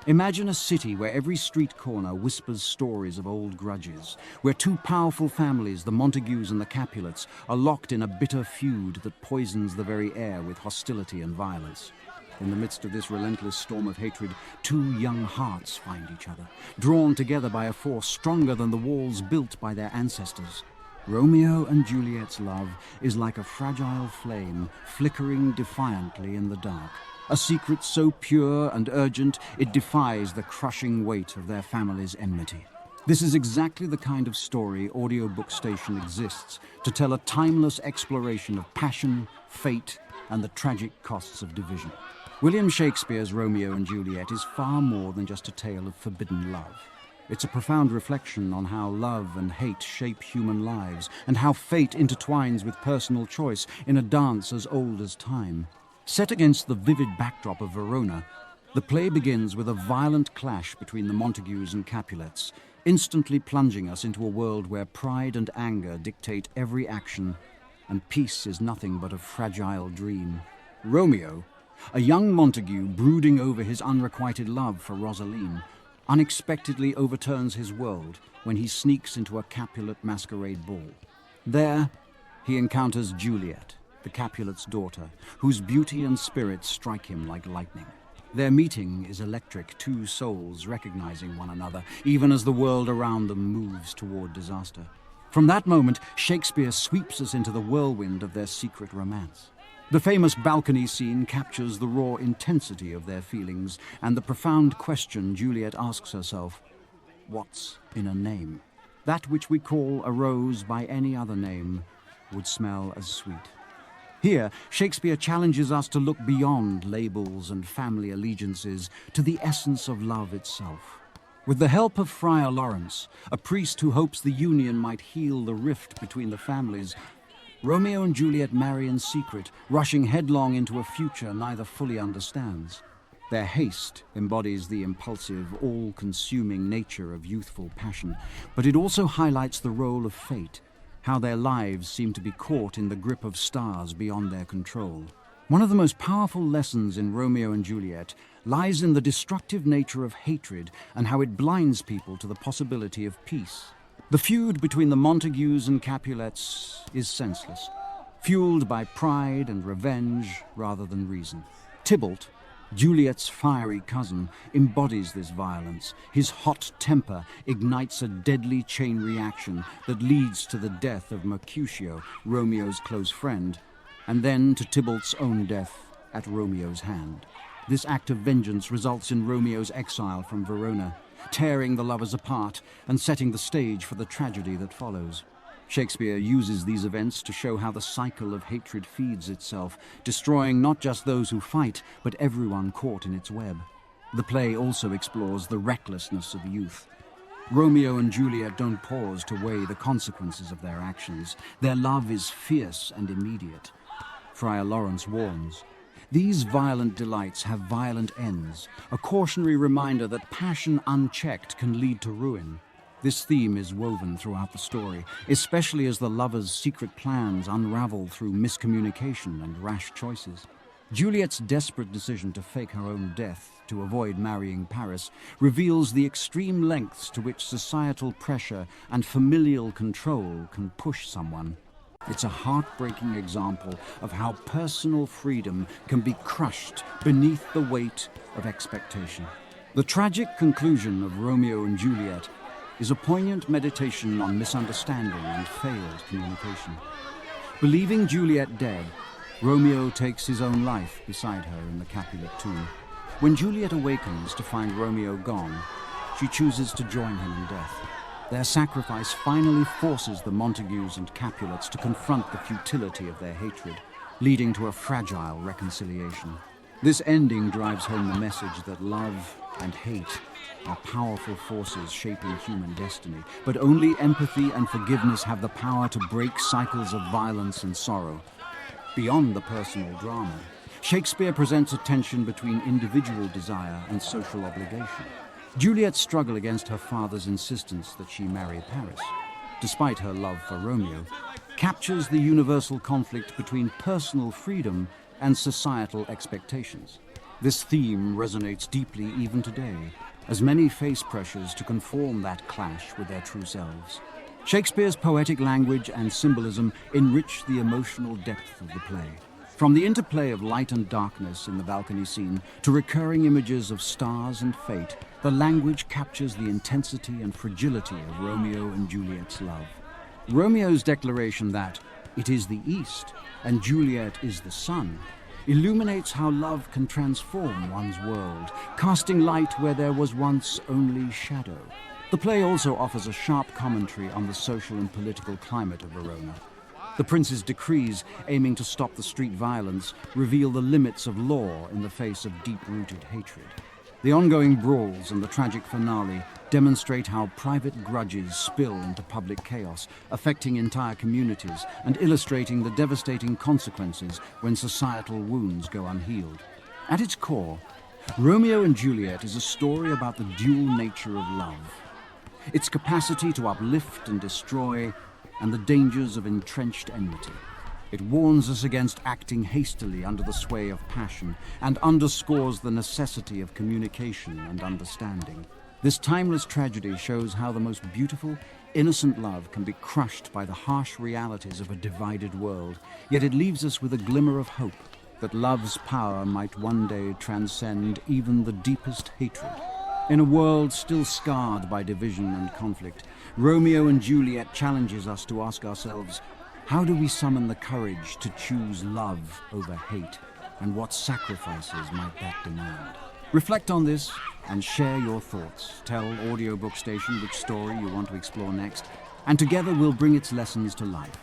Imagine a city where every street corner whispers stories of old grudges, where two powerful families, the Montagues and the Capulets, are locked in a bitter feud that poisons the very air with hostility and violence. In the midst of this relentless storm of hatred, two young hearts find each other, drawn together by a force stronger than the walls built by their ancestors. Romeo and Juliet's love is like a fragile flame flickering defiantly in the dark. A secret so pure and urgent, it defies the crushing weight of their family's enmity. This is exactly the kind of story Audiobook Station exists, to tell a timeless exploration of passion, fate, and the tragic costs of division. William Shakespeare's Romeo and Juliet is far more than just a tale of forbidden love. It's a profound reflection on how love and hate shape human lives, and how fate intertwines with personal choice in a dance as old as time. Set against the vivid backdrop of Verona, the play begins with a violent clash between the Montagues and Capulets, instantly plunging us into a world where pride and anger dictate every action, and peace is nothing but a fragile dream. Romeo, a young Montague brooding over his unrequited love for Rosaline, unexpectedly overturns his world when he sneaks into a Capulet masquerade ball. There, he encounters Juliet, the Capulet's daughter, whose beauty and spirit strike him like lightning. Their meeting is electric, two souls recognizing one another, even as the world around them moves toward disaster. From that moment, Shakespeare sweeps us into the whirlwind of their secret romance. The famous balcony scene captures the raw intensity of their feelings and the profound question Juliet asks herself: what's in a name? That which we call a rose by any other name would smell as sweet. Here, Shakespeare challenges us to look beyond labels and family allegiances to the essence of love itself. With the help of Friar Lawrence, a priest who hopes the union might heal the rift between the families, Romeo and Juliet marry in secret, rushing headlong into a future neither fully understands. Their haste embodies the impulsive, all-consuming nature of youthful passion, but it also highlights the role of fate, how their lives seem to be caught in the grip of stars beyond their control. One of the most powerful lessons in Romeo and Juliet lies in the destructive nature of hatred and how it blinds people to the possibility of peace. The feud between the Montagues and Capulets is senseless, fueled by pride and revenge rather than reason. Tybalt, Juliet's fiery cousin, embodies this violence. His hot temper ignites a deadly chain reaction that leads to the death of Mercutio, Romeo's close friend, and then to Tybalt's own death at Romeo's hand. This act of vengeance results in Romeo's exile from Verona, tearing the lovers apart and setting the stage for the tragedy that follows. Shakespeare uses these events to show how the cycle of hatred feeds itself, destroying not just those who fight, but everyone caught in its web. The play also explores the recklessness of youth. Romeo and Juliet don't pause to weigh the consequences of their actions. Their love is fierce and immediate. Friar Lawrence warns, "These violent delights have violent ends," a cautionary reminder that passion unchecked can lead to ruin. This theme is woven throughout the story, especially as the lovers' secret plans unravel through miscommunication and rash choices. Juliet's desperate decision to fake her own death to avoid marrying Paris reveals the extreme lengths to which societal pressure and familial control can push someone. It's a heartbreaking example of how personal freedom can be crushed beneath the weight of expectation. The tragic conclusion of Romeo and Juliet is a poignant meditation on misunderstanding and failed communication. Believing Juliet dead, Romeo takes his own life beside her in the Capulet tomb. When Juliet awakens to find Romeo gone, she chooses to join him in death. Their sacrifice finally forces the Montagues and Capulets to confront the futility of their hatred, leading to a fragile reconciliation. This ending drives home the message that love and hate are powerful forces shaping human destiny, but only empathy and forgiveness have the power to break cycles of violence and sorrow. Beyond the personal drama, Shakespeare presents a tension between individual desire and social obligation. Juliet's struggle against her father's insistence that she marry Paris, despite her love for Romeo, captures the universal conflict between personal freedom and societal expectations. This theme resonates deeply even today, as many face pressures to conform that clash with their true selves. Shakespeare's poetic language and symbolism enrich the emotional depth of the play. From the interplay of light and darkness in the balcony scene to recurring images of stars and fate, the language captures the intensity and fragility of Romeo and Juliet's love. Romeo's declaration that it is the East and Juliet is the sun illuminates how love can transform one's world, casting light where there was once only shadow. The play also offers a sharp commentary on the social and political climate of Verona. The prince's decrees, aiming to stop the street violence, reveal the limits of law in the face of deep-rooted hatred. The ongoing brawls and the tragic finale demonstrate how private grudges spill into public chaos, affecting entire communities and illustrating the devastating consequences when societal wounds go unhealed. At its core, Romeo and Juliet is a story about the dual nature of love, its capacity to uplift and destroy, and the dangers of entrenched enmity. It warns us against acting hastily under the sway of passion and underscores the necessity of communication and understanding. This timeless tragedy shows how the most beautiful, innocent love can be crushed by the harsh realities of a divided world, yet it leaves us with a glimmer of hope that love's power might one day transcend even the deepest hatred. In a world still scarred by division and conflict, Romeo and Juliet challenges us to ask ourselves, how do we summon the courage to choose love over hate, and what sacrifices might that demand? Reflect on this and share your thoughts. Tell Audiobook Station which story you want to explore next, and together we'll bring its lessons to life.